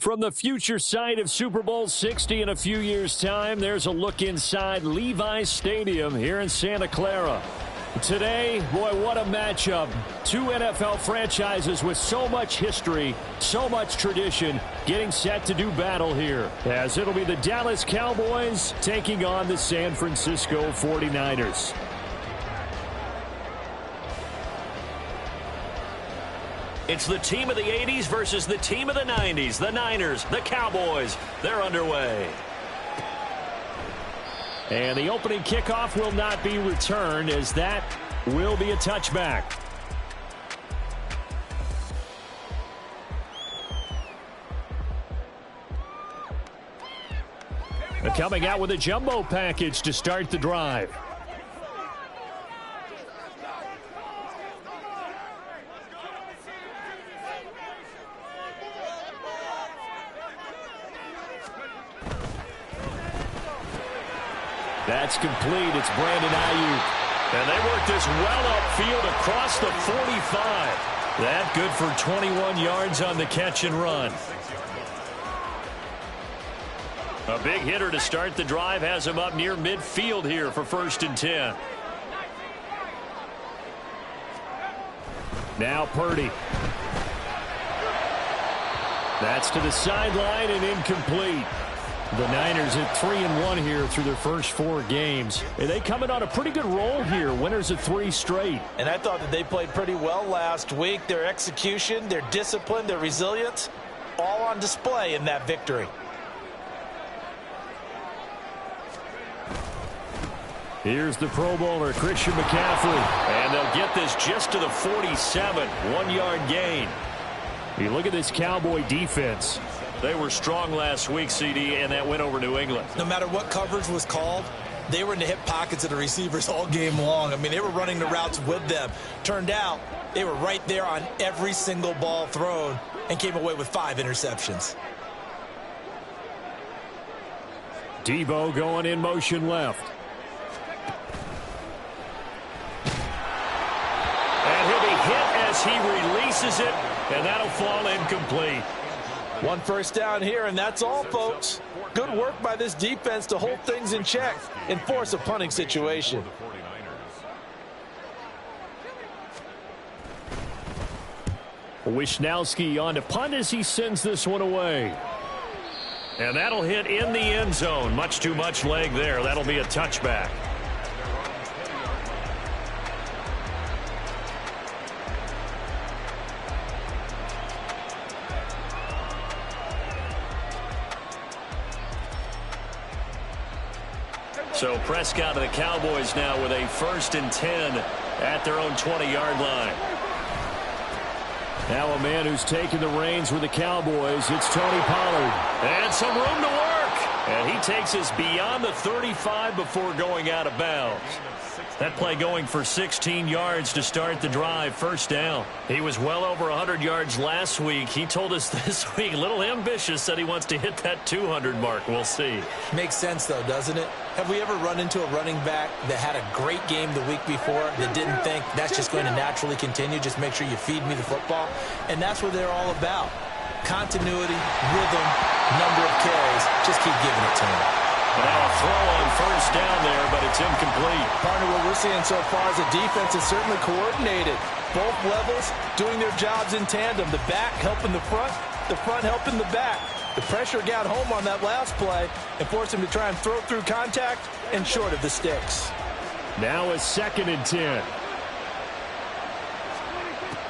From the future site of Super Bowl 60 in a few years' time, there's a look inside Levi's Stadium here in Santa Clara. Today, boy, what a matchup. Two NFL franchises with so much history, so much tradition, getting set to do battle here, as it'll be the Dallas Cowboys taking on the San Francisco 49ers. It's the team of the 80s versus the team of the 90s. The Niners, the Cowboys, they're underway. And the opening kickoff will not be returned, as that will be a touchback. Coming out with a jumbo package to start the drive. That's complete. It's Brandon Ayuk. And they work this well upfield across the 45. That good for 21 yards on the catch and run. A big hitter to start the drive has him up near midfield here for 1st and 10. Now Purdy. That's to the sideline and incomplete. The Niners at 3-1 here through their first 4 games. And they coming on a pretty good roll here. Winners of 3 straight. And I thought that they played pretty well last week. Their execution, their discipline, their resilience, all on display in that victory. Here's the Pro Bowler, Christian McCaffrey. And they'll get this just to the 47. 1-yard gain. You look at this Cowboy defense. They were strong last week, CD, and that went over New England. No matter what coverage was called, they were in the hip pockets of the receivers all game long. I mean, they were running the routes with them. Turned out, they were right there on every single ball thrown and came away with 5 interceptions. Debo going in motion left. And he'll be hit as he releases it, and that'll fall incomplete. 1 first down here, and that's all, folks. Good work by this defense to hold things in check and force a punting situation. Wishnowski on to punt as he sends this one away. And that'll hit in the end zone. Much too much leg there. That'll be a touchback. So Prescott and the Cowboys now with a 1st and 10 at their own 20-yard line. Now a man who's taken the reins with the Cowboys, it's Tony Pollard. And some room to work. And he takes us beyond the 35 before going out of bounds. That play going for 16 yards to start the drive, 1st down. He was well over 100 yards last week. He told us this week, a little ambitious, said he wants to hit that 200 mark. We'll see. Makes sense, though, doesn't it? Have we ever run into a running back that had a great game the week before that didn't think that's just going to naturally continue? Just make sure you feed me the football. And that's what they're all about. Continuity, rhythm, number of carries. Just keep giving it to him. Now a throw on 1st down there, but it's incomplete. Partner, what we're seeing so far is the defense is certainly coordinated. Both levels doing their jobs in tandem. The back helping the front helping the back. The pressure got home on that last play and forced him to try and throw through contact and short of the sticks. Now a 2nd and 10.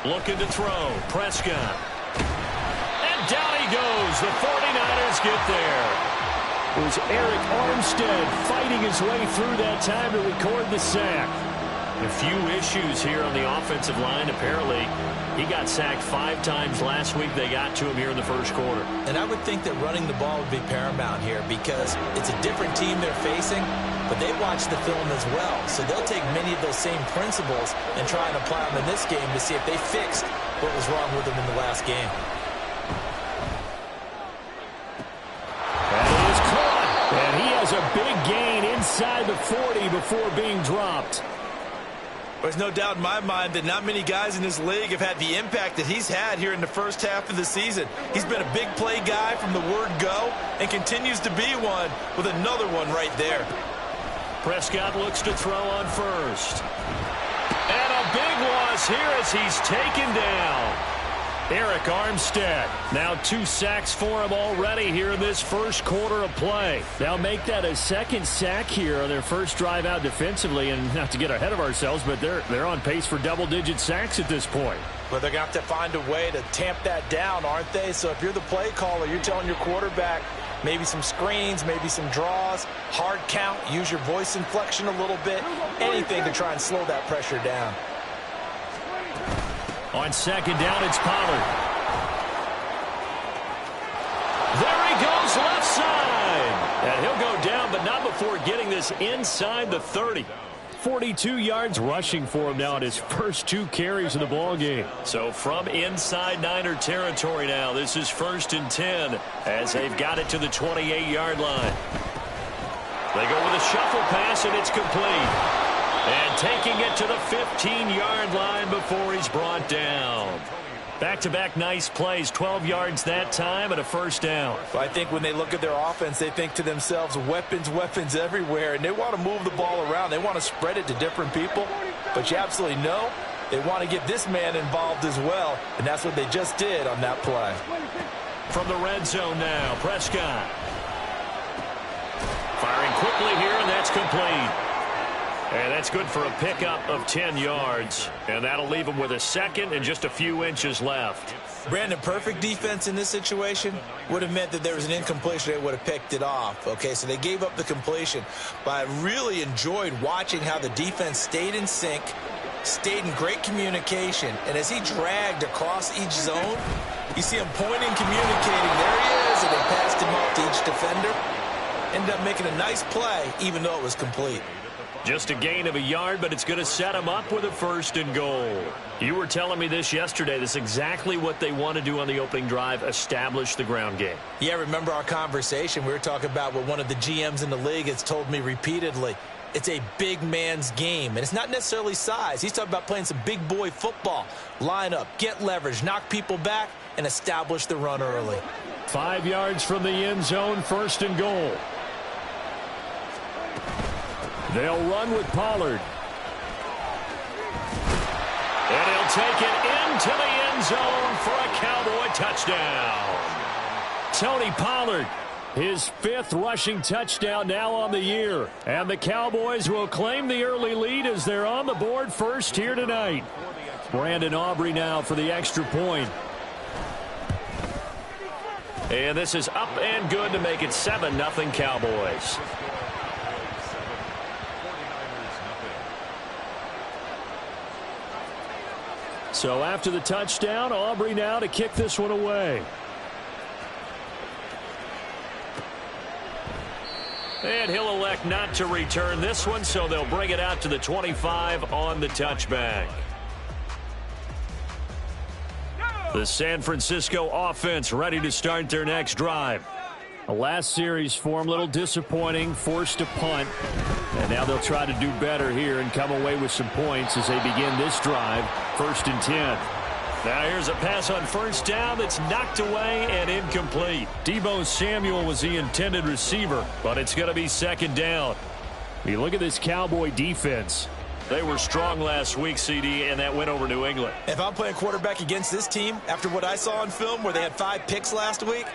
Looking to throw. Prescott. And down he goes. The 49ers get there. It was Eric Armstead fighting his way through that time to record the sack. A few issues here on the offensive line. Apparently, he got sacked 5 times last week. They got to him here in the 1st quarter. And I would think that running the ball would be paramount here because it's a different team they're facing, but they watch the film as well. So they'll take many of those same principles and try and apply them in this game to see if they fixed what was wrong with them in the last game. And he has a big gain inside the 40 before being dropped. There's no doubt in my mind that not many guys in this league have had the impact that he's had here in the first half of the season. He's been a big play guy from the word go and continues to be one with another one right there. Prescott looks to throw on first. And a big loss here as he's taken down. Eric Armstead. Now 2 sacks for him already here in this first quarter of play. They'll make that a second sack here on their first drive out defensively. And not to get ahead of ourselves, but they're on pace for double-digit sacks at this point. But they're going to have to find a way to tamp that down, aren't they? So if you're the play caller, you're telling your quarterback maybe some screens, maybe some draws, hard count, use your voice inflection a little bit, anything to try and slow that pressure down. On second down, it's Pollard. There he goes left side. And he'll go down, but not before getting this inside the 30. 42 yards rushing for him now in his first 2 carries of the ball game. So from inside Niner territory now, this is 1st and 10 as they've got it to the 28-yard line. They go with a shuffle pass, and it's complete. And taking it to the 15-yard line before he's brought down. Back-to-back nice plays, 12 yards that time and a first down. Well, I think when they look at their offense, they think to themselves, weapons, weapons everywhere, and they want to move the ball around. They want to spread it to different people, but you absolutely know they want to get this man involved as well, and that's what they just did on that play. From the red zone now, Prescott. Firing quickly here, and that's complete. And that's good for a pickup of 10 yards. And that'll leave him with a second and just a few inches left. Brandon, perfect defense in this situation would have meant that there was an incompletion. They would have picked it off. Okay, so they gave up the completion. But I really enjoyed watching how the defense stayed in sync, stayed in great communication. And as he dragged across each zone, you see him pointing, communicating. There he is, and they passed him off to each defender. Ended up making a nice play, even though it was complete. Just a gain of a yard, but it's going to set him up with a 1st and goal. You were telling me this yesterday. This is exactly what they want to do on the opening drive, establish the ground game. Yeah, remember our conversation? We were talking about what one of the GMs in the league has told me repeatedly. It's a big man's game, and it's not necessarily size. He's talking about playing some big boy football. Line up, get leverage, knock people back, and establish the run early. 5 yards from the end zone, 1st and goal. They'll run with Pollard. And he'll take it into the end zone for a Cowboy touchdown. Tony Pollard, his 5th rushing touchdown now on the year. And the Cowboys will claim the early lead as they're on the board first here tonight. Brandon Aubrey now for the extra point. And this is up and good to make it 7-0 Cowboys. So after the touchdown, Aubrey now to kick this one away. And he'll elect not to return this one, so they'll bring it out to the 25 on the touchback. The San Francisco offense ready to start their next drive. The last series for him, a little disappointing, forced to punt. And now they'll try to do better here and come away with some points as they begin this drive, 1st and 10. Now here's a pass on 1st down that's knocked away and incomplete. Deebo Samuel was the intended receiver, but it's going to be 2nd down. You look at this Cowboy defense. They were strong last week, CD, and that went over New England. If I'm playing quarterback against this team, after what I saw on film where they had 5 picks last week,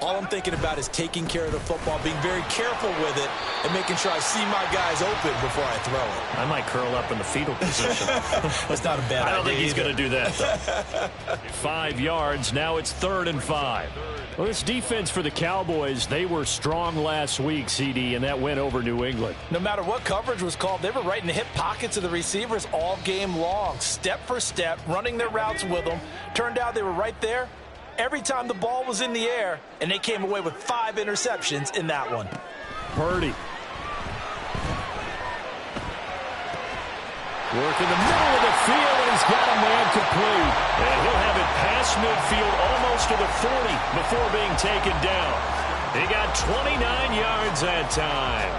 all I'm thinking about is taking care of the football, being very careful with it, and making sure I see my guys open before I throw it. I might curl up in the fetal position. That's not a bad idea. I don't think he's going to do that, though. 5 yards. Now it's 3rd and 5. Well, this defense for the Cowboys, they were strong last week, CD, and that went over New England. No matter what coverage was called, they were right in the hip pockets of the receivers all game long, step for step, running their routes with them. Turned out they were right there every time the ball was in the air, and they came away with 5 interceptions in that one. Purdy. Work in the middle of the field, and he's got a man complete. And he'll have it past midfield almost to the 40 before being taken down. He got 29 yards that time.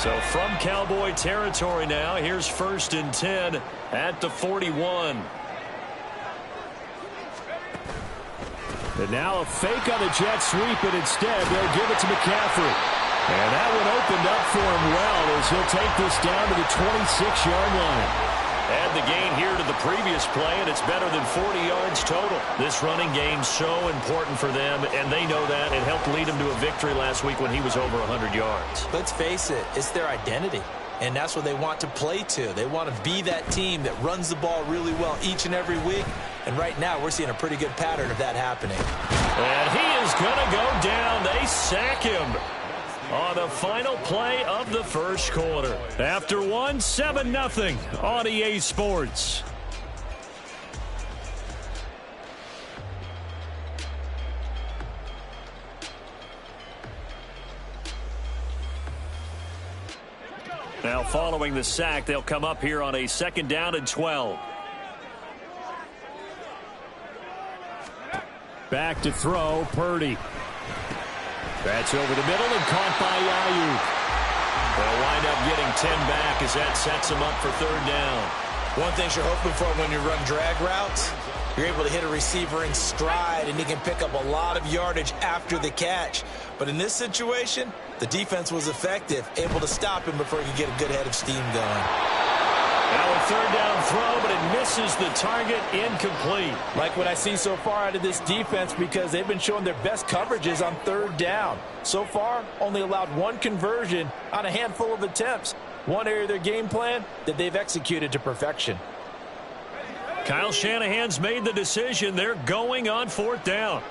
So from Cowboy territory now, here's 1st and 10 at the 41. And now a fake on the jet sweep, and instead they'll give it to McCaffrey. And that one opened up for him well as he'll take this down to the 26-yard line. Add the gain here to the previous play, and it's better than 40 yards total. This running game's so important for them, and they know that. It helped lead them to a victory last week when he was over 100 yards. Let's face it, it's their identity. And that's what they want to play to. They want to be that team that runs the ball really well each and every week. And right now, we're seeing a pretty good pattern of that happening. And he is going to go down. They sack him on the final play of the first quarter. After 7-0 on EA Sports. Now following the sack, they'll come up here on a 2nd down and 12. Back to throw, Purdy. That's over the middle and caught by Ayuk. They'll wind up getting 10 back as that sets them up for 3rd down. One thing you're hoping for when you run drag routes, you're able to hit a receiver in stride, and he can pick up a lot of yardage after the catch. But in this situation, the defense was effective, able to stop him before he could get a good head of steam going. Now a 3rd down throw, but it misses the target, incomplete. Like what I see so far out of this defense, because they've been showing their best coverages on 3rd down. So far, only allowed 1 conversion on a handful of attempts. One area of their game plan that they've executed to perfection. Kyle Shanahan's made the decision. They're going on 4th down.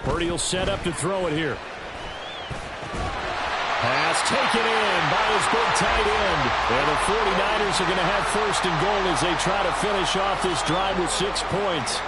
Purdy will set up to throw it here. Pass taken in by his big tight end. And the 49ers are going to have 1st and goal as they try to finish off this drive with 6 points.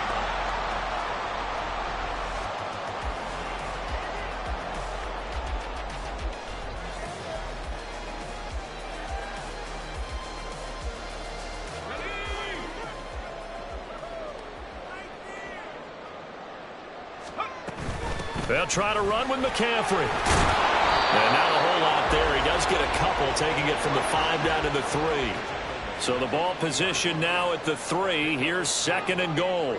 They'll try to run with McCaffrey. And not a whole lot there. He does get a couple, taking it from the 5 down to the 3. So the ball position now at the 3. Here's 2nd and goal.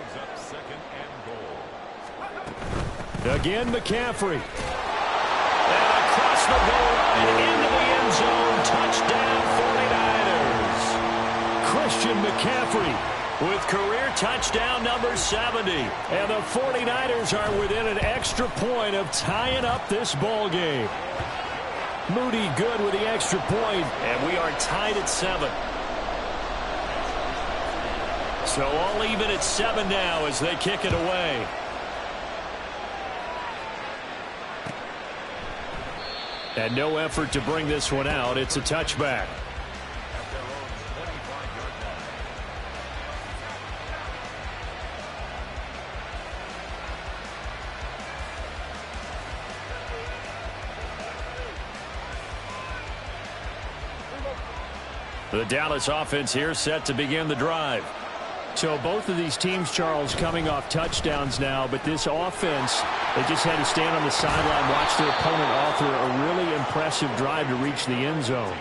Again, McCaffrey. And across the goal line into the end zone. Touchdown, 49ers. Christian McCaffrey with career touchdown number 70. And the 49ers are within an extra point of tying up this ball game. Moody good with the extra point. And we are tied at 7. So all even at 7 now as they kick it away. And no effort to bring this one out. It's a touchback. The Dallas offense here set to begin the drive. So both of these teams, Charles, coming off touchdowns now, but this offense, they just had to stand on the sideline, watch their opponent author a really impressive drive to reach the end zone.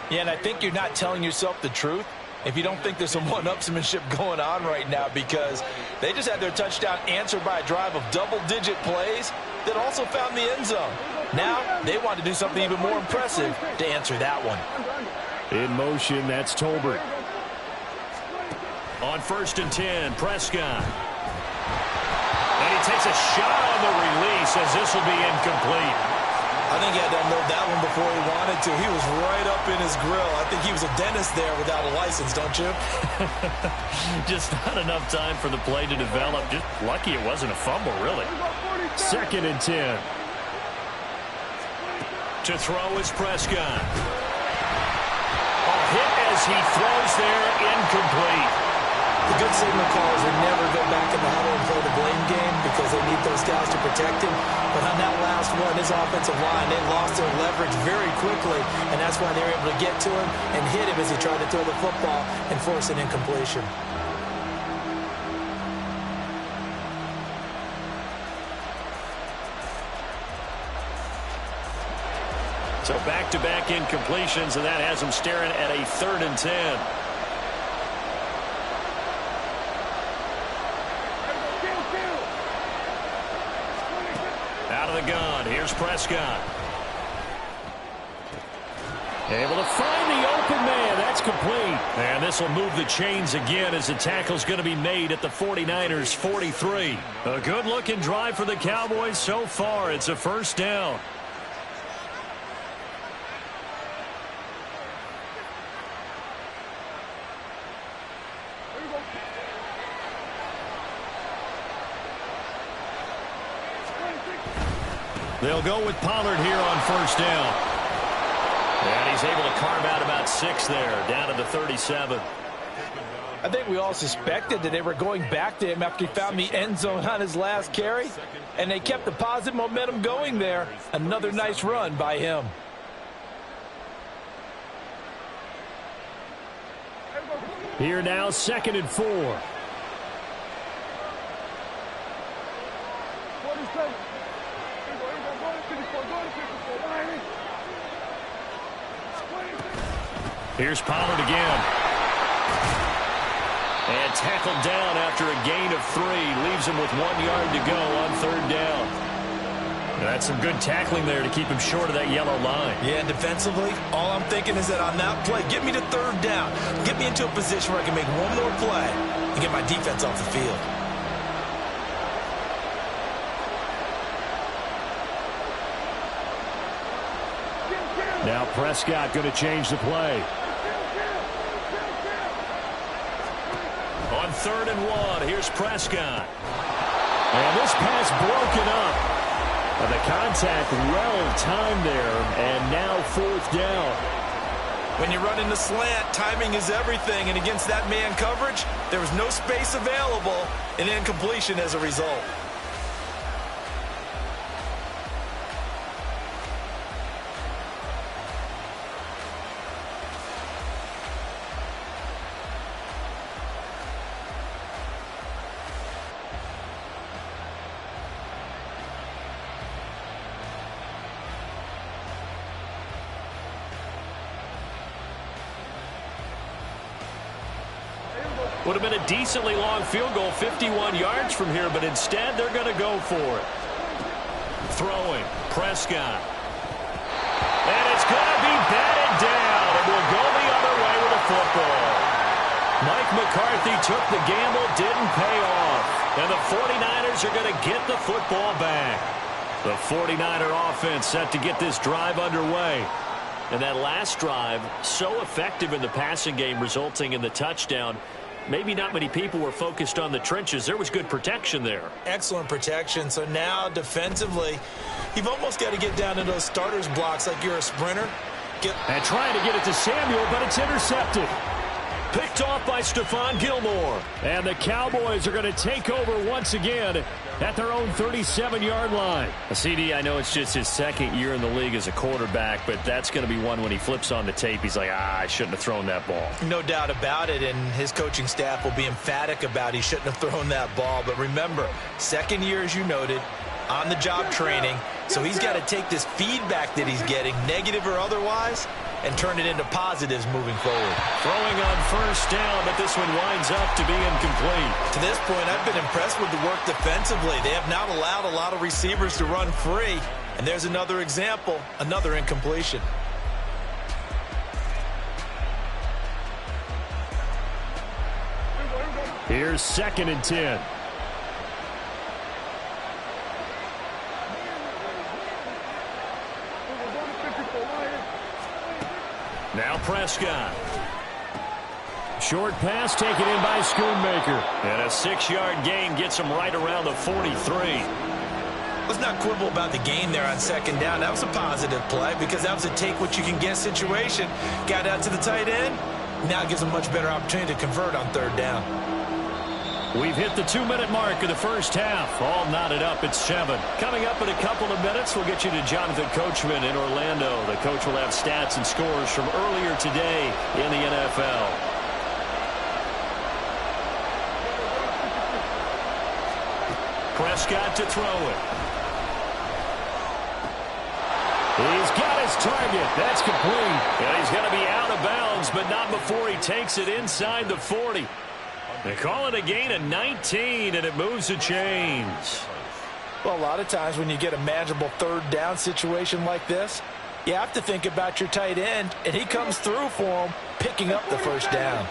Yeah, and I think you're not telling yourself the truth if you don't think there's some one-upsmanship going on right now, because they just had their touchdown answered by a drive of double-digit plays that also found the end zone. Now they want to do something even more impressive to answer that one. In motion, that's Tolbert. On 1st and 10, Prescott. And he takes a shot on the release as this will be incomplete. I think he had to unload that one before he wanted to. He was right up in his grill. I think he was a dentist there without a license, don't you? Just not enough time for the play to develop. Just lucky it wasn't a fumble, really. 2nd and 10. To throw is Prescott. A hit as he throws there, incomplete. The good signal callers would never go back in the huddle and play the blame game because they need those guys to protect him. But on that last one, his offensive line, they lost their leverage very quickly, and that's why they were able to get to him and hit him as he tried to throw the football and force an incompletion. So back-to-back incompletions, and that has him staring at a 3rd and 10. Out of the gun. Here's Prescott. Able to find the open man. That's complete. And this will move the chains again as the tackle's going to be made at the 49ers' 43. A good-looking drive for the Cowboys so far. It's a 1st down. They'll go with Pollard here on 1st down. And he's able to carve out about 6 there, down to the 37. I think we all suspected that they were going back to him after he found the end zone on his last carry, and they kept the positive momentum going there. Another nice run by him. Here now, 2nd and 4. Here's Pollard again. And tackled down after a gain of 3. Leaves him with 1 yard to go on 3rd down. That's some good tackling there to keep him short of that yellow line. Yeah, defensively, all I'm thinking is that on that play, get me to 3rd down. Get me into a position where I can make one more play and get my defense off the field. Now Prescott going to change the play. On 3rd and 1, here's Prescott. And this pass broken up. And the contact well timed there. And now 4th down. When you run in the slant, timing is everything. And against that man coverage, there was no space available. An incompletion as a result. Would have been a decently long field goal, 51 yards from here, but instead they're going to go for it. Throwing, Prescott. And it's going to be batted down, and we'll go the other way with the football. Mike McCarthy took the gamble, didn't pay off. And the 49ers are going to get the football back. The 49er offense set to get this drive underway. And that last drive, so effective in the passing game, resulting in the touchdown. Maybe not many people were focused on the trenches. There was good protection there. Excellent protection. So now defensively, you've almost got to get down to those starters blocks like you're a sprinter. And trying to get it to Samuel, but it's intercepted. Picked off by Stephon Gilmore. And the Cowboys are going to take over once again at their own 37-yard line. CD, I know it's just his 2nd year in the league as a quarterback, but that's going to be one when he flips on the tape. He's like, I shouldn't have thrown that ball. No doubt about it, and his coaching staff will be emphatic about he shouldn't have thrown that ball. But remember, 2nd year, as you noted, on-the-job training, so he's got to take this feedback that he's getting, negative or otherwise, and turn it into positives moving forward. Throwing on 1st down, but this one winds up to be incomplete. To this point, I've been impressed with the work defensively. They have not allowed a lot of receivers to run free. And there's another example, another incompletion. Here's 2nd and 10. Now Prescott. Short pass taken in by Schoonmaker. And a 6-yard gain gets him right around the 43. Let's not quibble about the gain there on 2nd down. That was a positive play because that was a take-what-you-can-get situation. Got out to the tight end. Now it gives him a much better opportunity to convert on 3rd down. We've hit the 2-minute mark of the first half. All knotted up at 7. Coming up in a couple of minutes, we'll get you to Jonathan Coachman in Orlando. The coach will have stats and scores from earlier today in the NFL. Prescott to throw it. He's got his target. That's complete. And he's going to be out of bounds, but not before he takes it inside the 40. They call it a gain of 19, and it moves the chains. Well, a lot of times when you get a manageable third down situation like this, you have to think about your tight end, and he comes through for him, picking up the first down.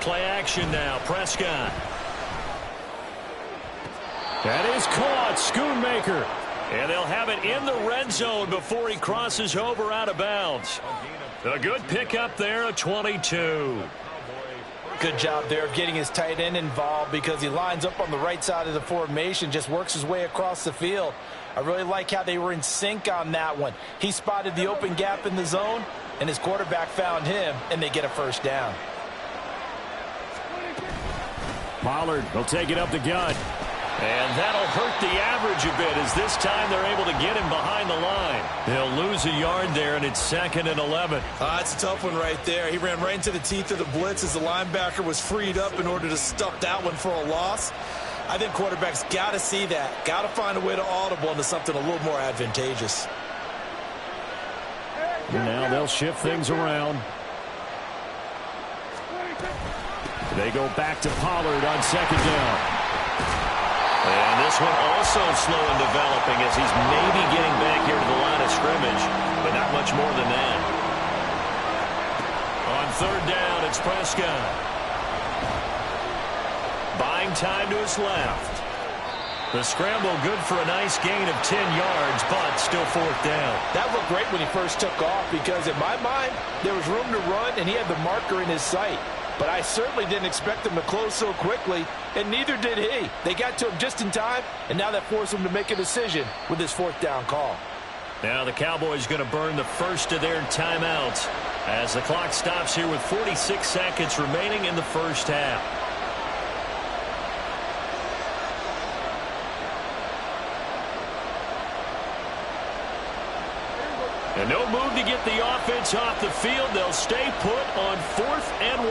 Play action now, Prescott. That is caught, Schoonmaker. And they'll have it in the red zone before he crosses over out of bounds. A good pickup there, a 22. Good job there of getting his tight end involved because he lines up on the right side of the formation, just works his way across the field. I really like how they were in sync on that one. He spotted the open gap in the zone, and his quarterback found him, and they get a first down. Pollard will take it up the gut. And that'll hurt the average a bit as this time they're able to get him behind the line. They'll lose a yard there, and it's 2nd and 11. It's a tough one right there. He ran right into the teeth of the blitz as the linebacker was freed up in order to stuff that one for a loss. I think quarterbacks got to see that. Got to find a way to audible into something a little more advantageous. Now they'll shift things around. They go back to Pollard on 2nd down. And this one also slow in developing as he's maybe getting back here to the line of scrimmage, but not much more than that. On 3rd down, it's Prescott. Buying time to his left. The scramble good for a nice gain of 10 yards, but still 4th down. That looked great when he first took off because in my mind, there was room to run and he had the marker in his sight. But I certainly didn't expect him to close so quickly, and neither did he. They got to him just in time, and now that forced him to make a decision with his 4th down call. Now the Cowboys going to burn the first of their timeouts as the clock stops here with 46 seconds remaining in the first half. And no move to get the offense off the field. They'll stay put on 4th and 1.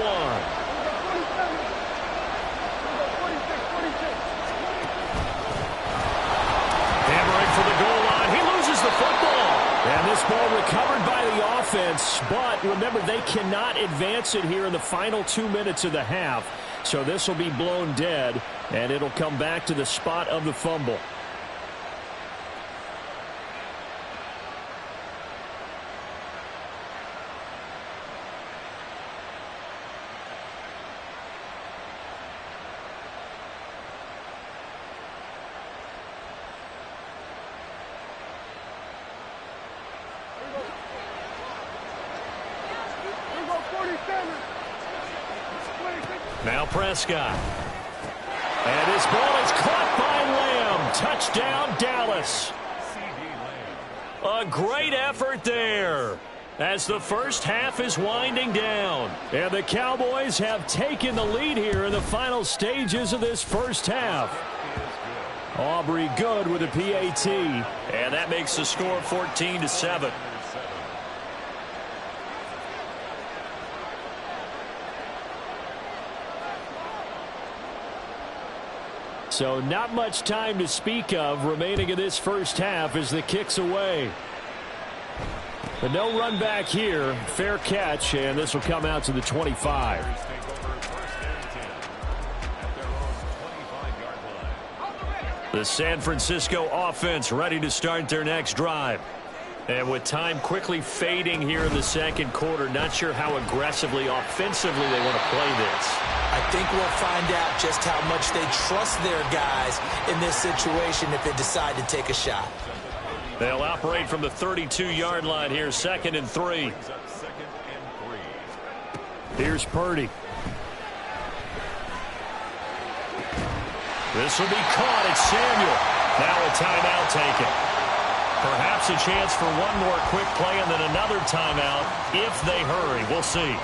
Hammering for the goal line. He loses the football. And this ball recovered by the offense. But remember, they cannot advance it here in the final 2 minutes of the half. So this will be blown dead, and it'll come back to the spot of the fumble. Now Prescott. And his ball is caught by Lamb. Touchdown, Dallas. A great effort there as the first half is winding down. And the Cowboys have taken the lead here in the final stages of this first half. Aubrey good with a PAT. And that makes the score 14-7. So not much time to speak of remaining in this first half as the kick's away. But no run back here. Fair catch, and this will come out to the 25. The San Francisco offense ready to start their next drive. And with time quickly fading here in the second quarter, not sure how aggressively, offensively they want to play this. I think we'll find out just how much they trust their guys in this situation if they decide to take a shot. They'll operate from the 32-yard line here, 2nd and 3. Here's Purdy. This will be caught. It's Samuel. Now a timeout taken. Perhaps a chance for one more quick play and then another timeout if they hurry. We'll see.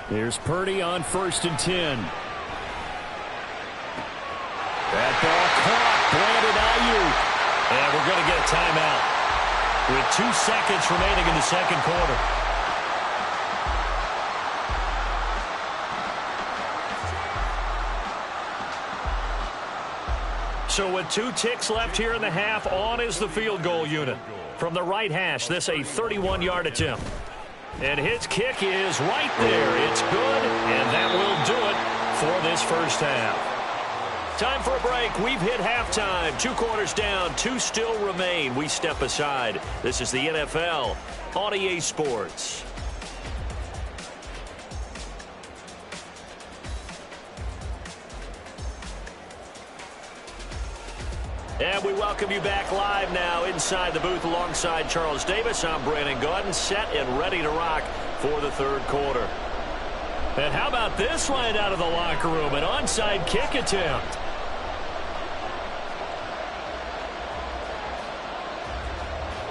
Here's Purdy on 1st and 10. That ball caught. Brandon Ayuk. And we're going to get a timeout with 2 seconds remaining in the second quarter. So with 2 ticks left here in the half, on is the field goal unit. From the right hash, this a 31-yard attempt. And his kick is right there. It's good, and that will do it for this first half. Time for a break. We've hit halftime. 2 quarters down, 2 still remain. We step aside. This is the NFL on EA Sports. And we welcome you back live now inside the booth alongside Charles Davis. I'm Brandon Gaudin, set and ready to rock for the third quarter. And how about this right out of the locker room? An onside kick attempt.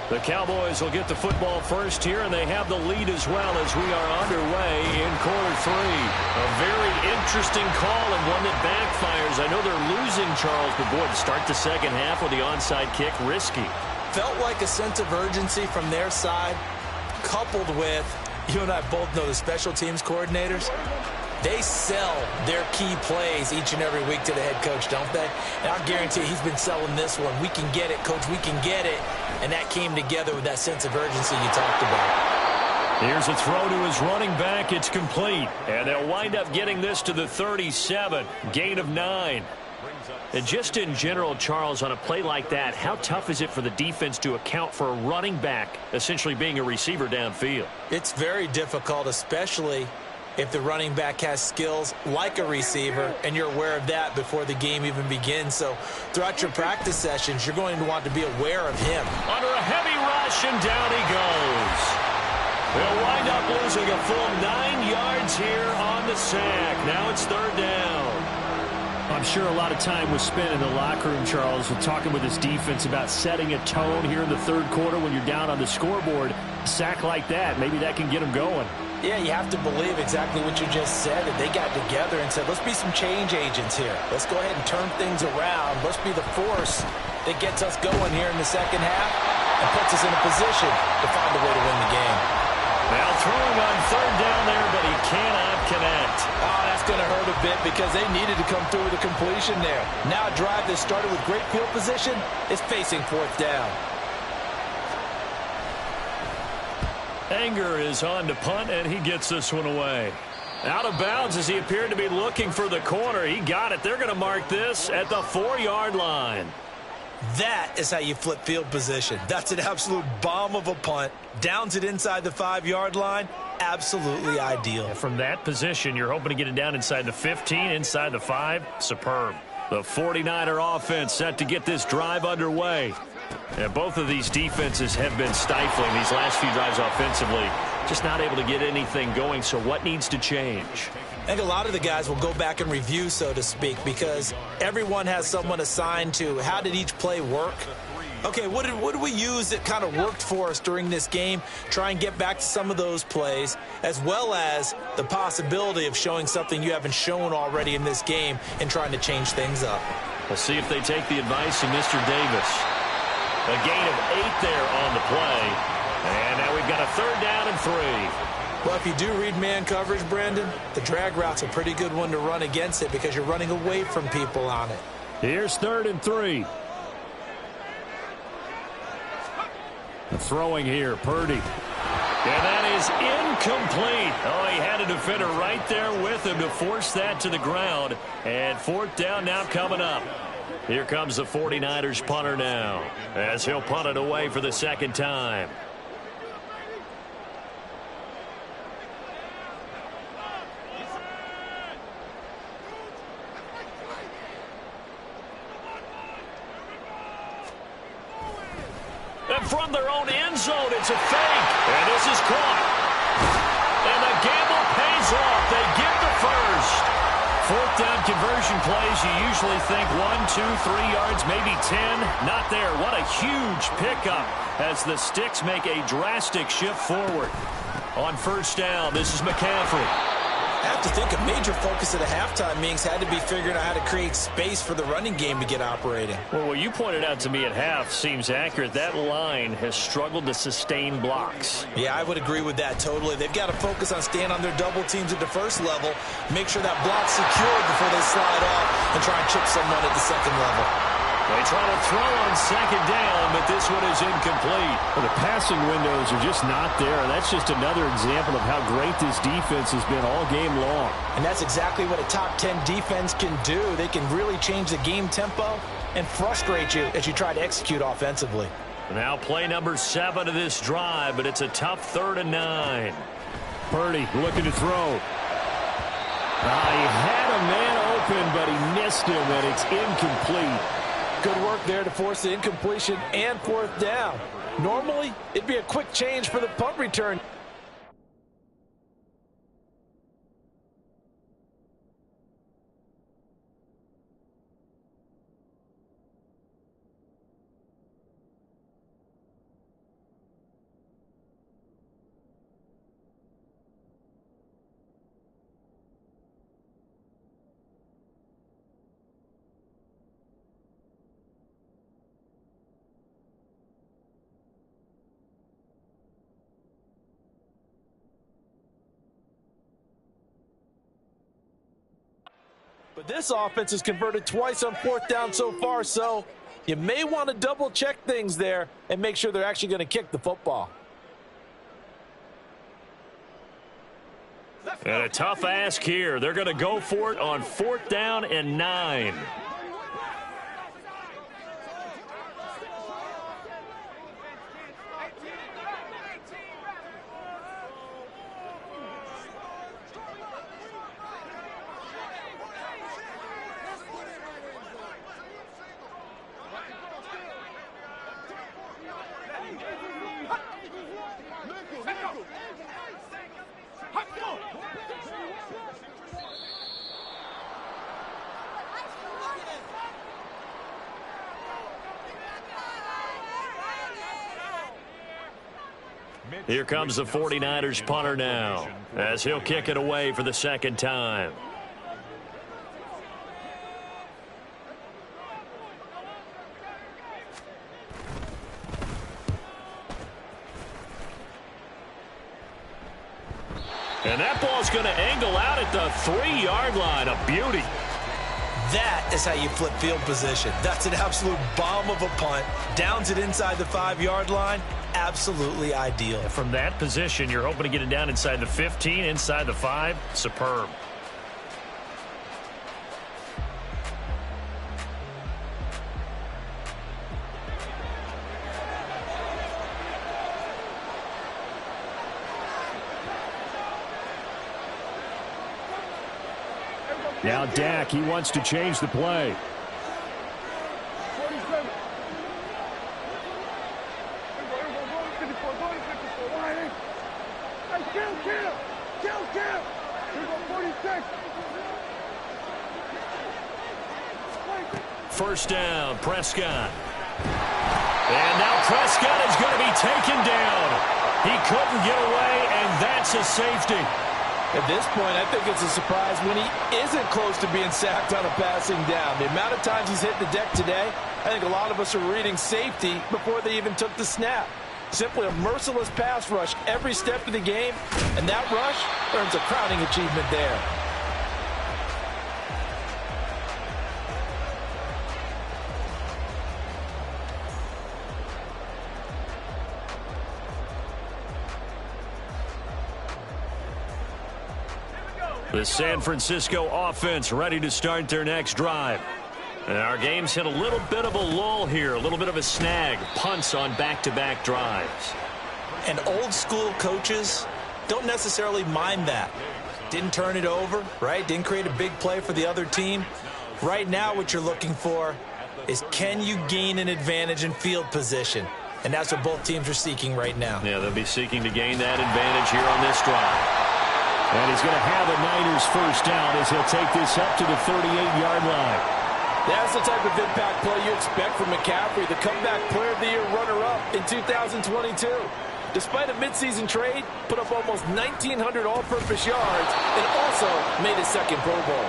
The Cowboys will get the football first here, and they have the lead as well as we are underway in quarter 3. A very interesting call and one that backfires. I know they're losing, Charles, but boy, to start the second half with the onside kick, risky. Felt like a sense of urgency from their side, coupled with, you and I both know the special teams coordinators. They sell their key plays each and every week to the head coach, don't they? And I guarantee he's been selling this one. We can get it, coach. We can get it. And that came together with that sense of urgency you talked about. Here's a throw to his running back. It's complete. And they'll wind up getting this to the 37. Gain of 9. And just in general, Charles, on a play like that, how tough is it for the defense to account for a running back essentially being a receiver downfield? It's very difficult, especially if the running back has skills like a receiver, and you're aware of that before the game even begins. So throughout your practice sessions, you're going to want to be aware of him. Under a heavy rush, and down he goes. They'll wind up losing a full 9 yards here on the sack. Now it's third down. I'm sure a lot of time was spent in the locker room, Charles, with talking with his defense about setting a tone here in the third quarter when you're down on the scoreboard. A sack like that, maybe that can get them going. Yeah, you have to believe exactly what you just said, that they got together and said, let's be some change agents here. Let's go ahead and turn things around. Let's be the force that gets us going here in the second half and puts us in a position to find a way to win the game. Now throwing on third down there, but he cannot connect. Oh, that's going to hurt a bit because they needed to come through with a completion there. Now a drive that started with great field position is facing fourth down. Anger is on to punt, and he gets this one away. Out of bounds as he appeared to be looking for the corner. He got it. They're going to mark this at the 4-yard line. That is how you flip field position. That's an absolute bomb of a punt. Downs it inside the 5-yard line. Absolutely ideal. From that position, you're hoping to get it down inside the 15, inside the 5. Superb. The 49er offense set to get this drive underway. And both of these defenses have been stifling these last few drives offensively. Just not able to get anything going, so what needs to change? I think a lot of the guys will go back and review, so to speak, because everyone has someone assigned to how did each play work. Okay, what did we use that kind of worked for us during this game? Try and get back to some of those plays, as well as the possibility of showing something you haven't shown already in this game and trying to change things up. We'll see if they take the advice of Mr. Davis. A gain of 8 there on the play. And now we've got a third down and 3. Well, if you do read man coverage, Brandon, the drag route's a pretty good one to run against it because you're running away from people on it. Here's third and 3. Throwing here, Purdy. And that is incomplete. Oh, he had a defender right there with him to force that to the ground. And fourth down now coming up. Here comes the 49ers punter now as he'll punt it away for the second time. And from their own end zone, it's a fake. And this is caught. And the gamble pays off. They get the first. Fourth down conversion plays, you usually think 1, 2, 3 yards, maybe 10. Not there. What a huge pickup as the Sticks make a drastic shift forward. On first down, this is McCaffrey. I have to think a major focus at the halftime meetings had to be figuring out how to create space for the running game to get operating. Well, what you pointed out to me at half seems accurate. That line has struggled to sustain blocks. Yeah, I would agree with that totally. They've got to focus on staying on their double teams at the first level, make sure that block's secured before they slide off and try and chip someone at the second level. They try to throw on second down, but this one is incomplete. Well, the passing windows are just not there. That's just another example of how great this defense has been all game long. And that's exactly what a top 10 defense can do. They can really change the game tempo and frustrate you as you try to execute offensively. Now play number 7 of this drive, but it's a tough 3rd and 9. Purdy looking to throw. He had a man open, but he missed him, and it's incomplete. Good work there to force the incompletion and 4th down. Normally, it'd be a quick change for the punt return. But this offense has converted twice on 4th down so far, so you may want to double-check things there and make sure they're actually going to kick the football. And a tough ask here. They're going to go for it on 4th down and 9. Here comes the 49ers punter now, as he'll kick it away for the 2nd time. And that ball's going to angle out at the 3-yard line. A beauty. That is how you flip field position. That's an absolute bomb of a punt. Downs it inside the 5-yard line. Absolutely ideal. From that position, you're hoping to get it down inside the 15, inside the 5. Superb. Now Dak, he wants to change the play. First down, Prescott. And now Prescott is going to be taken down. He couldn't get away, and that's a safety. At this point, I think it's a surprise when he isn't close to being sacked on a passing down. The amount of times he's hit the deck today, I think a lot of us are reading safety before they even took the snap. Simply a merciless pass rush every step of the game, and that rush earns a crowning achievement there. The San Francisco offense ready to start their next drive. And our game's hit a little bit of a lull here, a little bit of a snag. Punts on back-to-back drives. And old school coaches don't necessarily mind that. Didn't turn it over, right? Didn't create a big play for the other team. Right now what you're looking for is, can you gain an advantage in field position? And that's what both teams are seeking right now. Yeah, they'll be seeking to gain that advantage here on this drive. And he's going to have a Niners first down as he'll take this up to the 38-yard line. That's the type of impact play you expect from McCaffrey, the comeback player of the year runner-up in 2022. Despite a midseason trade, put up almost 1,900 all-purpose yards and also made his second Pro Bowl.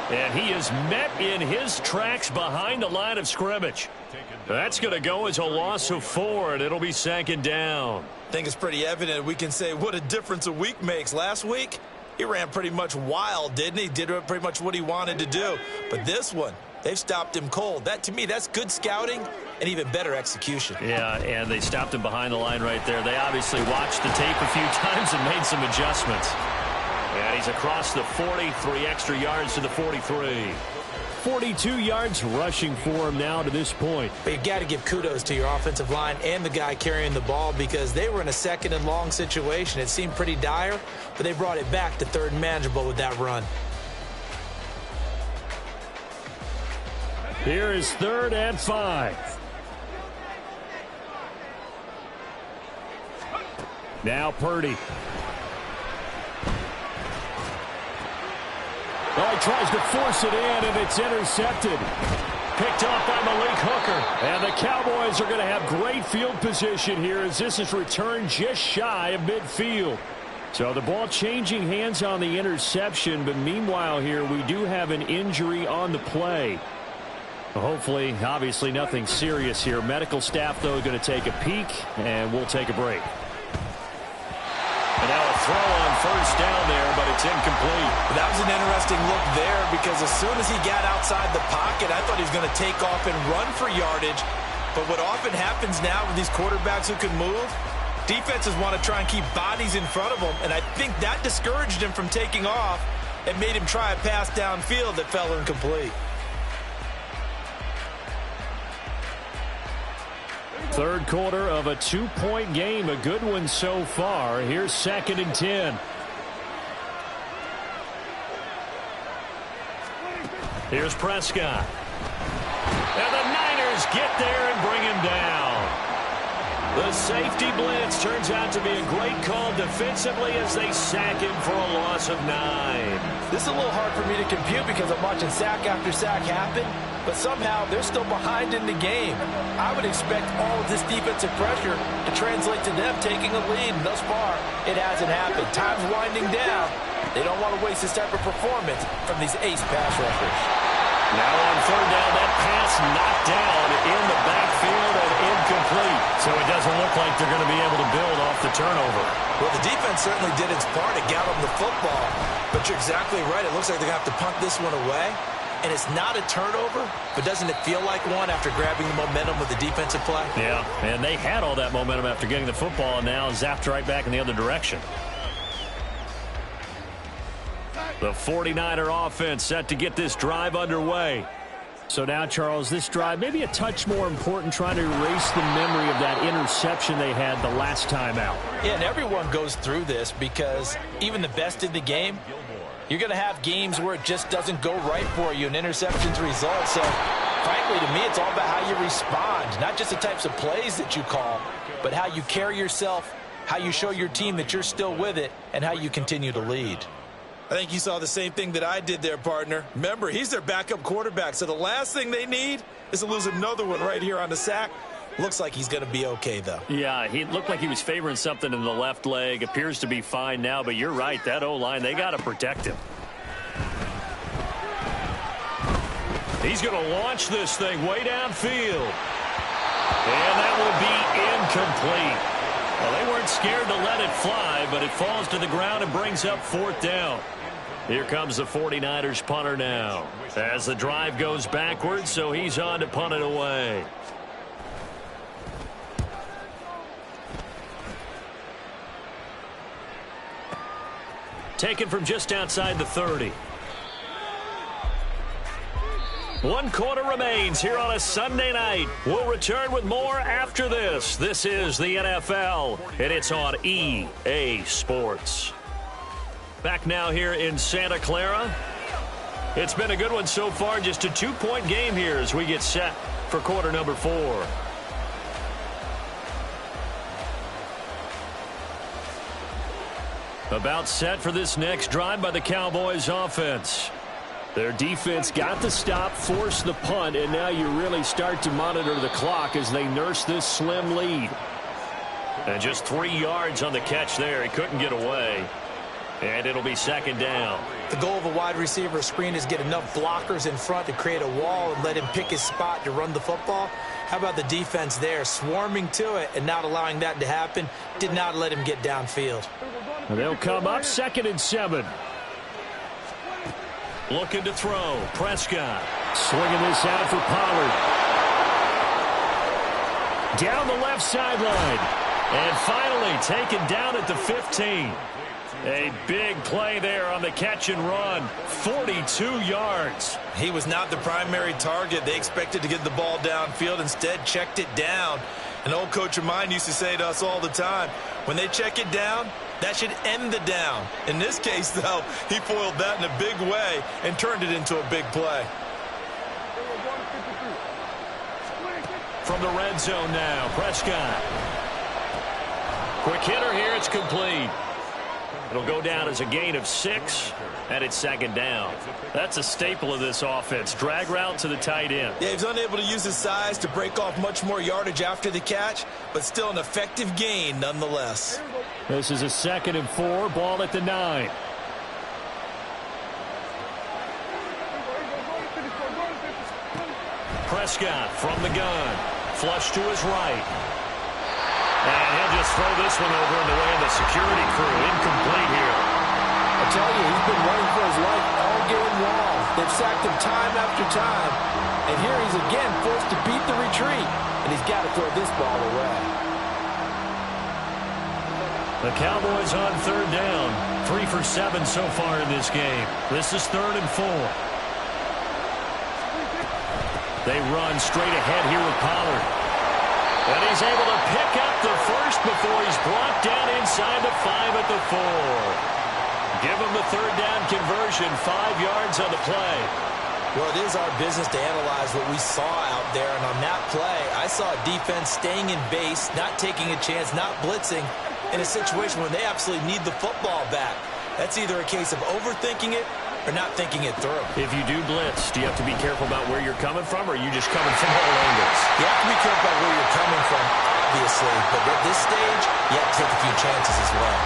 And he is met in his tracks behind the line of scrimmage. That's going to go as a loss of 4, and it'll be 2nd down. I think it's pretty evident we can say what a difference a week makes. Last week, he ran pretty much wild, didn't he? Did pretty much what he wanted to do. But this one, They've stopped him cold. That, to me, that's good scouting and even better execution. Yeah, and they stopped him behind the line right there. They obviously watched the tape a few times and made some adjustments. And he's across the 40, 3 extra yards to the 43. 42 yards rushing for him now to this point. But you've got to give kudos to your offensive line and the guy carrying the ball because they were in a second and long situation. It seemed pretty dire, but they brought it back to third and manageable with that run. Here is 3rd and 5. Now Purdy. Well, he tries to force it in, and it's intercepted. Picked off by Malik Hooker. And the Cowboys are going to have great field position here as this is returned just shy of midfield. So the ball changing hands on the interception, but meanwhile here we do have an injury on the play. Hopefully, obviously nothing serious here. Medical staff, though, going to take a peek, and we'll take a break. And now a throw on first down there, but it's incomplete. That was an interesting look there because as soon as he got outside the pocket, I thought he was going to take off and run for yardage. But what often happens now with these quarterbacks who can move, defenses want to try and keep bodies in front of them, and I think that discouraged him from taking off and made him try a pass downfield that fell incomplete. 3rd quarter of a 2-point game, a good one so far. Here's 2nd and 10. Here's Prescott. And the Niners get there and bring him down. The safety blitz turns out to be a great call defensively as they sack him for a loss of 9. This is a little hard for me to compute because I'm watching sack after sack happen, but somehow they're still behind in the game. I would expect all of this defensive pressure to translate to them taking a lead, and thus far, it hasn't happened. Time's winding down. They don't want to waste this type of performance from these ace pass rushers. Now on 3rd down, that pass knocked down in the backfield and incomplete. So it doesn't look like they're going to be able to build off the turnover. Well, the defense certainly did its part. It got them the football. But you're exactly right. It looks like they're going to have to punt this one away. And it's not a turnover, but doesn't it feel like one after grabbing the momentum with the defensive play? Yeah, and they had all that momentum after getting the football and now zapped right back in the other direction. The 49er offense set to get this drive underway. So now, Charles, this drive maybe a touch more important, trying to erase the memory of that interception they had the last time out. Yeah, and everyone goes through this because even the best in the game, you're going to have games where it just doesn't go right for you, and interceptions result. So, frankly, to me, it's all about how you respond, not just the types of plays that you call, but how you carry yourself, how you show your team that you're still with it, and how you continue to lead. I think you saw the same thing that I did there, partner. Remember, he's their backup quarterback, so the last thing they need is to lose another one right here on the sack. Looks like he's going to be okay, though. Yeah, he looked like he was favoring something in the left leg. Appears to be fine now, but you're right. That O-line, they got to protect him. He's going to launch this thing way downfield. And that will be incomplete. Well, they weren't scared to let it fly, but it falls to the ground and brings up 4th down. Here comes the 49ers punter now. As the drive goes backwards, so he's on to punt it away. Taken from just outside the 30. 1 quarter remains here on a Sunday night. We'll return with more after this. This is the NFL, and it's on EA Sports. Back now here in Santa Clara. It's been a good one so far. Just a 2-point game here as we get set for quarter number 4. About set for this next drive by the Cowboys offense. Their defense got the stop, forced the punt, and now you really start to monitor the clock as they nurse this slim lead. And just 3 yards on the catch there. He couldn't get away. And it'll be 2nd down. The goal of a wide receiver screen is get enough blockers in front to create a wall and let him pick his spot to run the football. How about the defense there, swarming to it and not allowing that to happen? Did not let him get downfield. And they'll come up 2nd and 7. Looking to throw. Prescott. Swinging this out for Pollard. Down the left sideline. And finally taken down at the 15. A big play there on the catch and run. 42 yards. He was not the primary target. They expected to get the ball downfield. Instead, checked it down. An old coach of mine used to say to us all the time, when they check it down, that should end the down. In this case, though, he foiled that in a big way and turned it into a big play. From the red zone now, Prescott. Quick hitter here, it's complete. It'll go down as a gain of 6, and it's second down. That's a staple of this offense. Drag route to the tight end. Yeah, he's unable to use his size to break off much more yardage after the catch, but still an effective gain nonetheless. This is a 2nd and 4, ball at the 9. Prescott from the gun. Flush to his right. And he'll just throw this one over in the way of the security crew. Incomplete here. I tell you, he's been running for his life all game long. They've sacked him time after time. And here he's again forced to beat the retreat. And he's got to throw this ball away. The Cowboys on 3rd down. 3 for 7 so far in this game. This is 3rd and 4. They run straight ahead here with Pollard. And he's able to pick up the first before he's brought down inside the 5 at the 4. Give him the 3rd down conversion, 5 yards on the play. Well, it is our business to analyze what we saw out there. And on that play, I saw a defense staying in base, not taking a chance, not blitzing in a situation where they absolutely need the football back. That's either a case of overthinking it or not thinking it through. If you do blitz, do you have to be careful about where you're coming from, or are you just coming from all angles? You have to be careful about where you're coming from, obviously. But at this stage, you have to take a few chances as well.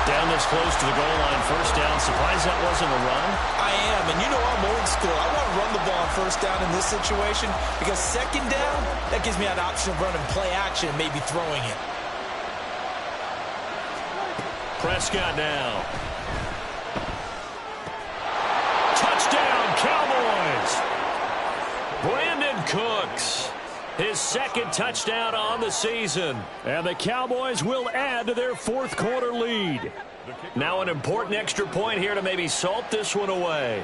Down this close to the goal line, 1st down. Surprised that wasn't a run? I am, and you know I'm old school. I want to run the ball on 1st down in this situation because 2nd down, that gives me that option of running play action and maybe throwing it. Prescott now. Touchdown, Cowboys! Brandon Cooks, his 2nd touchdown on the season. And the Cowboys will add to their 4th quarter lead. Now an important extra point here to maybe salt this one away.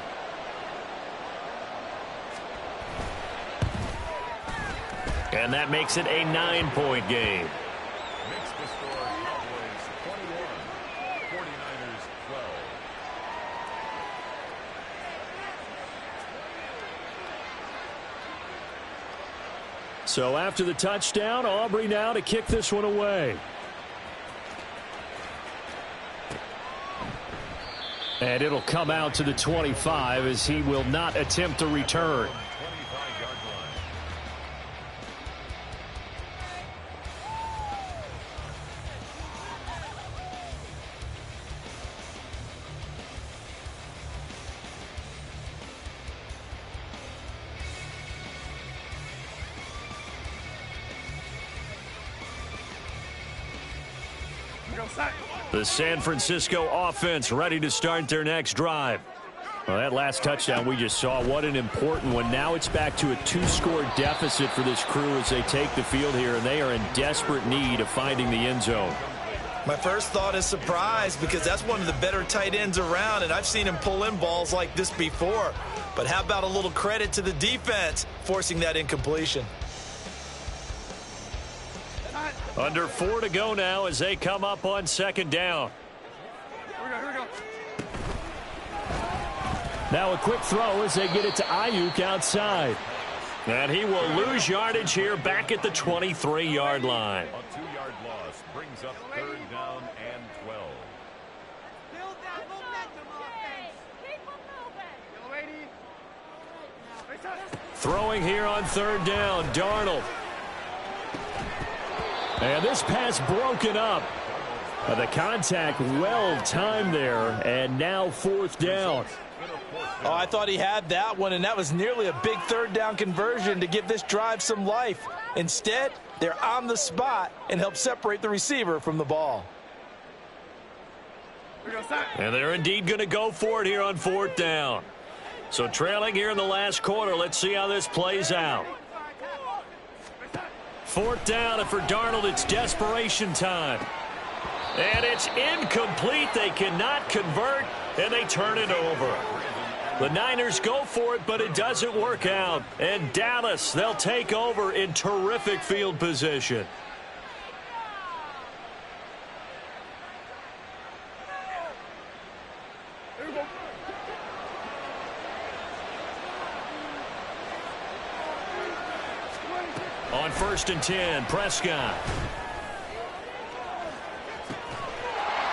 And that makes it a 9-point game. So after the touchdown, Aubrey now to kick this one away. And it'll come out to the 25 as he will not attempt to return. The San Francisco offense ready to start their next drive. Well, that last touchdown we just saw, what an important one. Now it's back to a 2-score deficit for this crew as they take the field here, and they are in desperate need of finding the end zone. My first thought is surprise because that's one of the better tight ends around, and I've seen him pull in balls like this before. But how about a little credit to the defense forcing that incompletion? Under 4 to go now as they come up on 2nd down. Here we go. Now a quick throw as they get it to Ayuk outside. And he will lose yardage here back at the 23-yard line. A 2-yard loss brings up 3rd down and 12. Build that momentum offense. Keep them moving. Throwing here on 3rd down, Darnold. And this pass broken up. The contact well timed there, and now 4th down. Oh, I thought he had that one, and that was nearly a big 3rd down conversion to give this drive some life. Instead, they're on the spot and help separate the receiver from the ball. And they're indeed going to go for it here on 4th down. So trailing here in the last quarter. Let's see how this plays out. 4th down, and for Darnold, it's desperation time. And it's incomplete. They cannot convert, and they turn it over. The Niners go for it, but it doesn't work out. And Dallas, they'll take over in terrific field position. On 1st and 10, Prescott.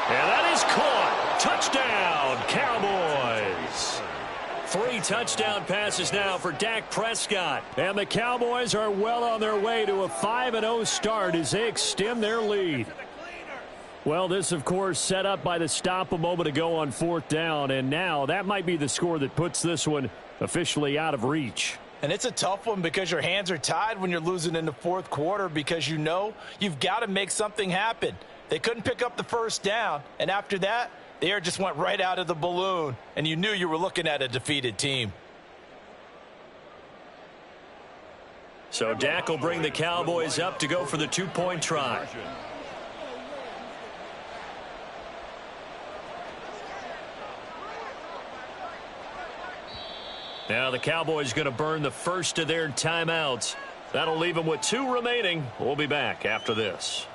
And that is caught. Touchdown, Cowboys. 3 touchdown passes now for Dak Prescott. And the Cowboys are well on their way to a 5-0 start as they extend their lead. Well, this, of course, set up by the stop a moment ago on 4th down. And now that might be the score that puts this one officially out of reach. And it's a tough one because your hands are tied when you're losing in the 4th quarter because you know you've got to make something happen. They couldn't pick up the 1st down, and after that, the air just went right out of the balloon, and you knew you were looking at a defeated team. So Dak will bring the Cowboys up to go for the 2-point try. Now the Cowboys going to burn the first of their timeouts. That'll leave them with 2 remaining. We'll be back after this.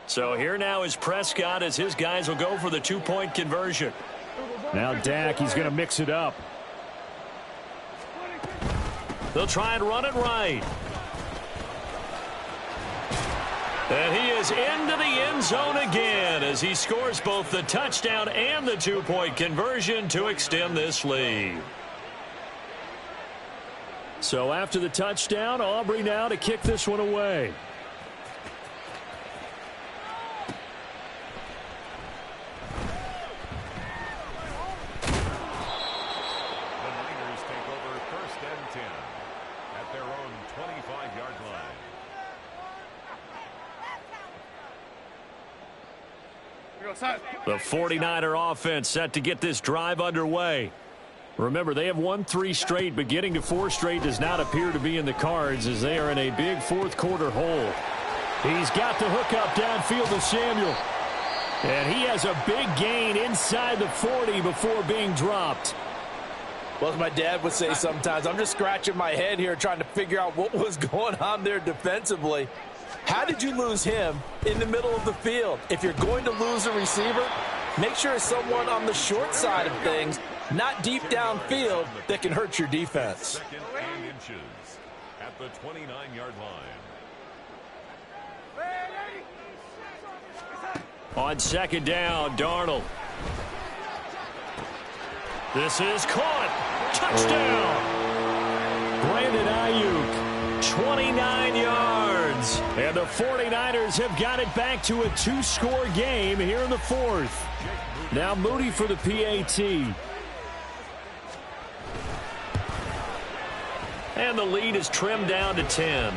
So here now is Prescott as his guys will go for the 2-point conversion. Now Dak, he's going to mix it up. They'll try and run it right. And he is into the end zone again as he scores both the touchdown and the 2-point conversion to extend this lead. So after the touchdown, Aubrey now to kick this one away. The 49er offense set to get this drive underway. Remember, they have won 3 straight, but getting to 4 straight does not appear to be in the cards as they are in a big 4th quarter hole. He's got the hook up downfield to Samuel. And he has a big gain inside the 40 before being dropped. Well, as my dad would say sometimes, I'm just scratching my head here trying to figure out what was going on there defensively. How did you lose him in the middle of the field? If you're going to lose a receiver, make sure it's someone on the short side of things, not deep downfield, that can hurt your defense. 2nd and inches at the 29-yard line. On 2nd down, Darnold. This is caught. Touchdown. Brandon Ayuk, 29 yards. And the 49ers have got it back to a 2-score game here in the 4th. Now Moody for the PAT. And the lead is trimmed down to 10.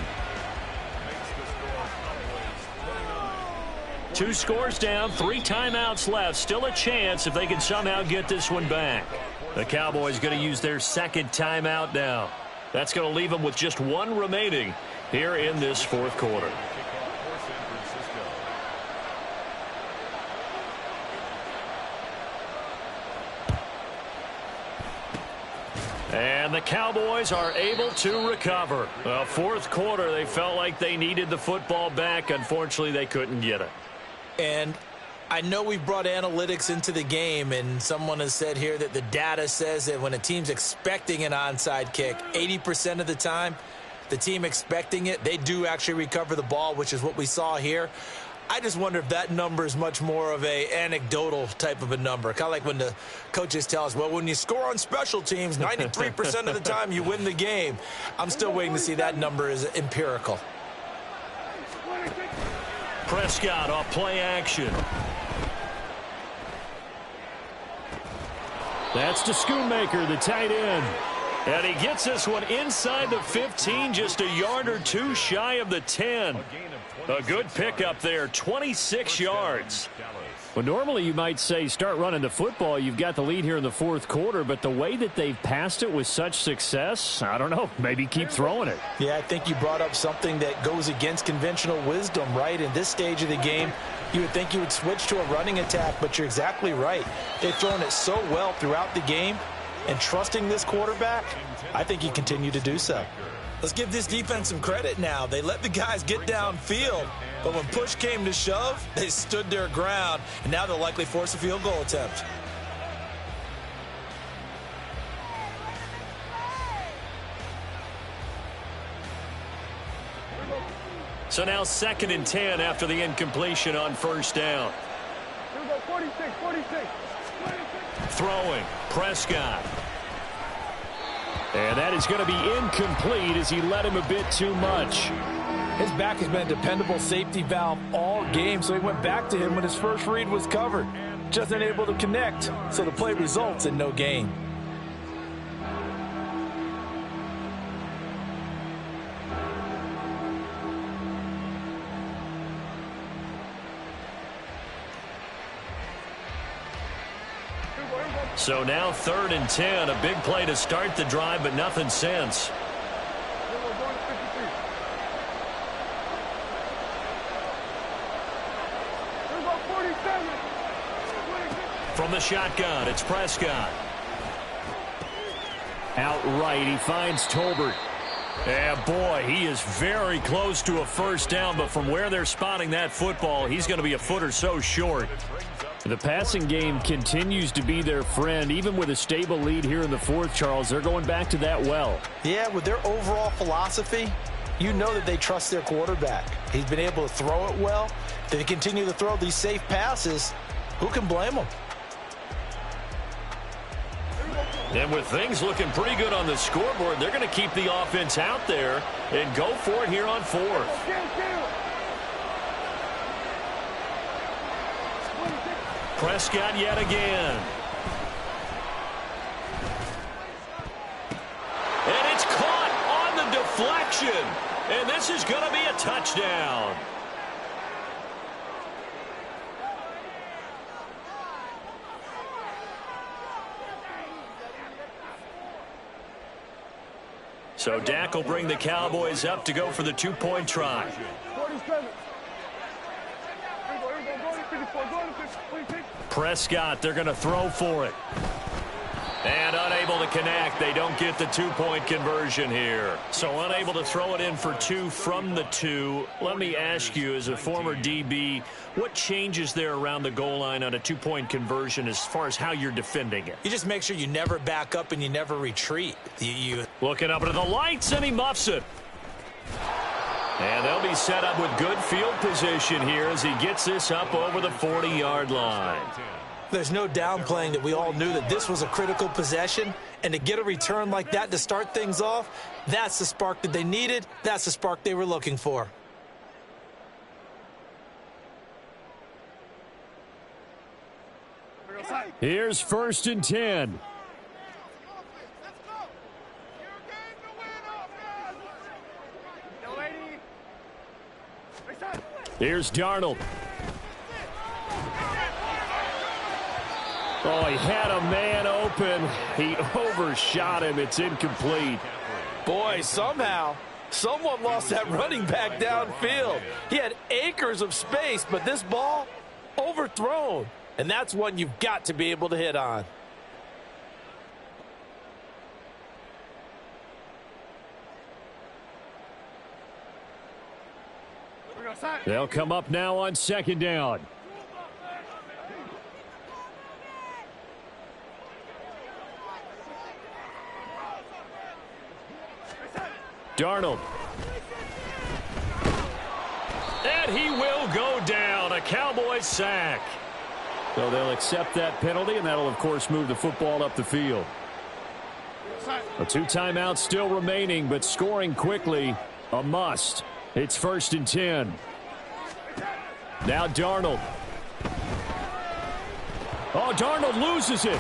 2 scores down, 3 timeouts left. Still a chance if they can somehow get this one back. The Cowboys going to use their 2nd timeout now. That's going to leave them with just 1 remaining here in this 4th quarter. And the Cowboys are able to recover. Well, 4th quarter, they felt like they needed the football back. Unfortunately, they couldn't get it. And I know we brought analytics into the game, and someone has said here that the data says that when a team's expecting an onside kick, 80% of the time, the team expecting it, they do actually recover the ball, which is what we saw here. I just wonder if that number is much more of a anecdotal type of a number. Kind of like when the coaches tell us, well, when you score on special teams, 93% of the time you win the game. I'm still waiting to see that number is empirical. Prescott off play action. That's to Schoonmaker, the tight end. And he gets this one inside the 15, just a yard or two shy of the 10. A good pickup there, 26 yards. Well, normally you might say start running the football. You've got the lead here in the fourth quarter, but the way that they've passed it with such success, I don't know, maybe keep throwing it. Yeah, I think you brought up something that goes against conventional wisdom, right? In this stage of the game, you would think you would switch to a running attack, but you're exactly right. They've thrown it so well throughout the game, and trusting this quarterback, I think you continue to do so. Let's give this defense some credit now. They let the guys get downfield, but when push came to shove, they stood their ground, and now they'll likely force a field goal attempt. So now 2nd and 10 after the incompletion on first down. 46. Throwing, Prescott. And that is going to be incomplete as he led him a bit too much. His back has been a dependable safety valve all game, so he went back to him when his first read was covered. Just unable to connect, so the play results in no gain. So now 3rd and 10, a big play to start the drive, but nothing since. From the shotgun, it's Prescott. Outright, he finds Tolbert. Yeah, boy, he is very close to a first down, but from where they're spotting that football, he's going to be a foot or so short. The passing game continues to be their friend. Even with a stable lead here in the fourth, Charles, they're going back to that well. Yeah, with their overall philosophy, you know that they trust their quarterback. He's been able to throw it well. They continue to throw these safe passes. Who can blame them? And with things looking pretty good on the scoreboard, they're going to keep the offense out there and go for it here on 4th. Prescott yet again. And it's caught on the deflection. And this is going to be a touchdown. So Dak will bring the Cowboys up to go for the 2-point try. Prescott, they're going to throw for it. And unable to connect. They don't get the 2-point conversion here. So unable to throw it in for 2 from the 2. Let me ask you, as a former DB, what changes there around the goal line on a 2-point conversion as far as how you're defending it? You just make sure you never back up and you never retreat. Looking up into the lights, and he muffs it. And they'll be set up with good field position here as he gets this up over the 40-yard line. There's no downplaying that we all knew that this was a critical possession, and to get a return like that to start things off, that's the spark that they needed. That's the spark they were looking for. Here's 1st and 10. Here's Darnold. Oh, he had a man open. He overshot him. It's incomplete. Boy, somehow, someone lost that running back downfield. He had acres of space, but this ball, overthrown. And that's one you've got to be able to hit on. They'll come up now on 2nd down. Darnold. And he will go down. A Cowboys sack. So they'll accept that penalty, and that'll, of course, move the football up the field. 2 timeouts still remaining, but scoring quickly, a must. It's 1st and 10. Now Darnold. Oh, Darnold loses it.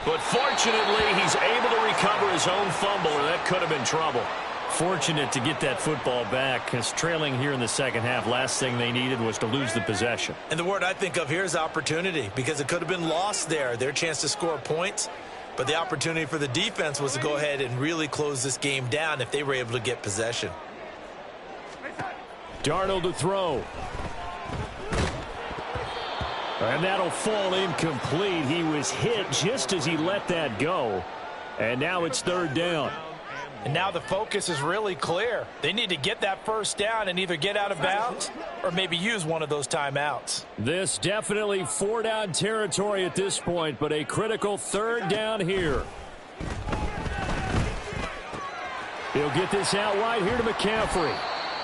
But fortunately, he's able to recover his own fumble, or that could have been trouble. Fortunate to get that football back, because trailing here in the second half, last thing they needed was to lose the possession. And the word I think of here is opportunity, because it could have been lost there. Their chance to score points, but the opportunity for the defense was to go ahead and really close this game down if they were able to get possession. Darnold to throw. And that'll fall incomplete. He was hit just as he let that go. And now it's third down. And now the focus is really clear. They need to get that first down and either get out of bounds or maybe use one of those timeouts. This definitely four-down territory at this point, but a critical third down here. He'll get this out wide here to McCaffrey.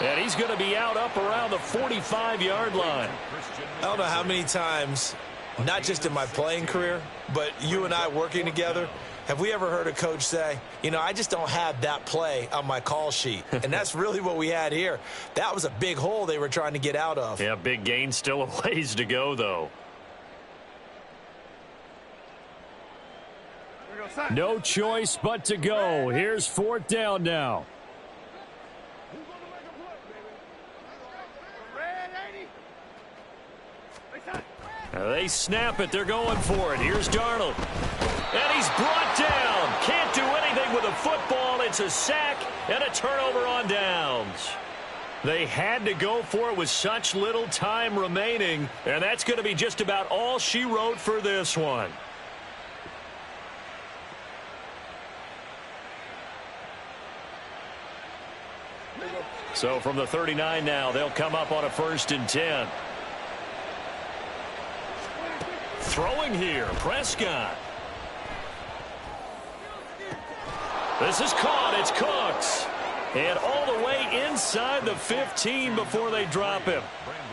And he's going to be out up around the 45-yard line. I don't know how many times, not just in my playing career, but you and I working together, have we ever heard a coach say, you know, I just don't have that play on my call sheet? And that's really what we had here. That was a big hole they were trying to get out of. Yeah, big gain, still a ways to go, though. No choice but to go. Here's fourth down now. They snap it. They're going for it. Here's Darnold. And he's brought down. Can't do anything with a football. It's a sack and a turnover on downs. They had to go for it with such little time remaining, and that's going to be just about all she wrote for this one. So from the 39 now, they'll come up on a 1st and 10. Throwing here, Prescott. This is caught. It's Cooks. And all the way inside the 15 before they drop him.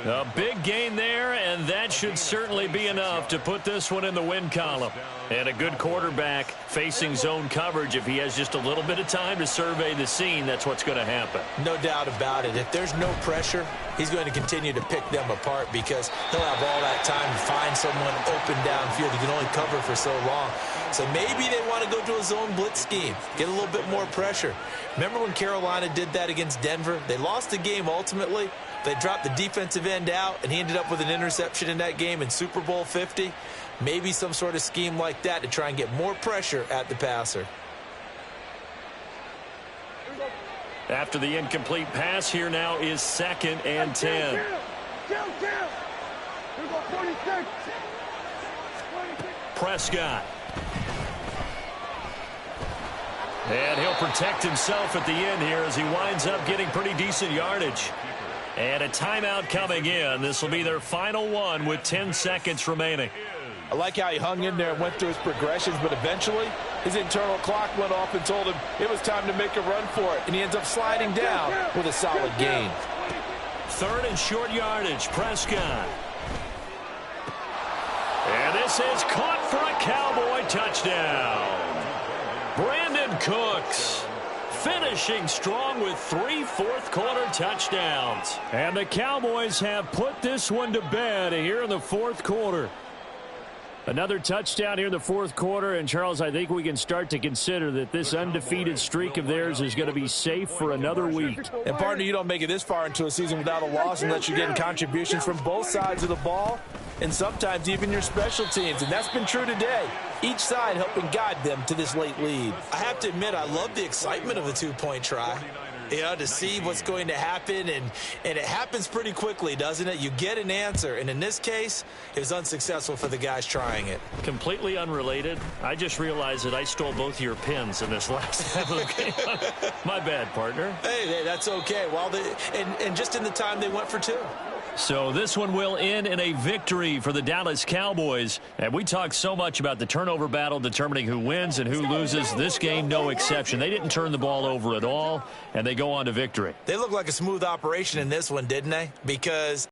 A big gain there, and that should certainly be enough to put this one in the win column. And a good quarterback facing zone coverage. If he has just a little bit of time to survey the scene, that's what's going to happen. No doubt about it. If there's no pressure, he's going to continue to pick them apart because he'll have all that time to find someone open downfield. He can only cover for so long. So maybe they want to go to a zone blitz scheme, get a little bit more pressure. Remember when Carolina did that against Denver? They lost the game ultimately. They dropped the defensive end out, and he ended up with an interception in that game in Super Bowl 50. Maybe some sort of scheme like that to try and get more pressure at the passer. After the incomplete pass, here now is 2nd and 10. Prescott. And he'll protect himself at the end here as he winds up getting pretty decent yardage. And a timeout coming in. This will be their final one with 10 seconds remaining. I like how he hung in there and went through his progressions, but eventually his internal clock went off and told him it was time to make a run for it, and he ends up sliding down with a solid gain. 3rd and short yardage, Prescott. And this is caught for a Cowboy touchdown. Brandon Cooks finishing strong with 3 fourth-quarter touchdowns. And the Cowboys have put this one to bed here in the 4th quarter. Another touchdown here in the 4th quarter, and Charles, I think we can start to consider that this undefeated streak of theirs is going to be safe for another week. And partner, you don't make it this far into a season without a loss unless you're getting contributions from both sides of the ball and sometimes even your special teams, and that's been true today. Each side helping guide them to this late lead. I have to admit, I love the excitement of the two-point try. You know, to see what's going to happen, and it happens pretty quickly, doesn't it? You get an answer, and in this case, it was unsuccessful for the guys trying it. Completely unrelated. I just realized that I stole both your pins in this last half of the game. My bad, partner. Hey, that's okay. Well, and just in the time they went for 2. So this one will end in a victory for the Dallas Cowboys. And we talked so much about the turnover battle determining who wins and who loses. This game, no exception. They didn't turn the ball over at all, and they go on to victory. They look like a smooth operation in this one, didn't they? Because